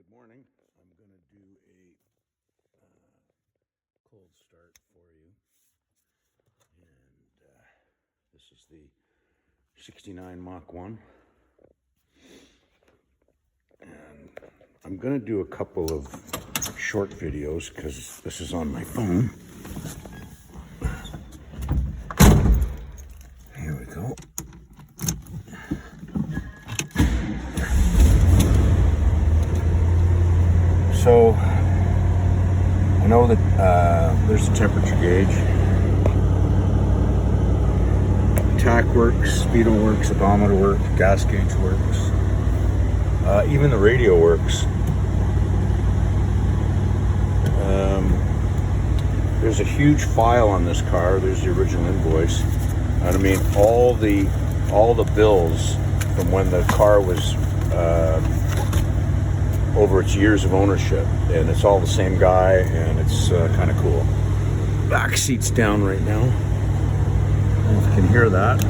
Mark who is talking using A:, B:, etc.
A: Good morning. I'm going to do a cold start for you. And this is the 69 Mach 1. And I'm going to do a couple of short videos because this is on my phone. Here we go. So, I know that there's a temperature gauge. Tach works, speedo works, odometer works, gas gauge works. Even the radio works. There's a huge file on this car. There's the original invoice. And I mean, all the bills from when the car was over its years of ownership, and it's all the same guy, and it's kind of cool. Back seat's down right now. I don't know if you can hear that.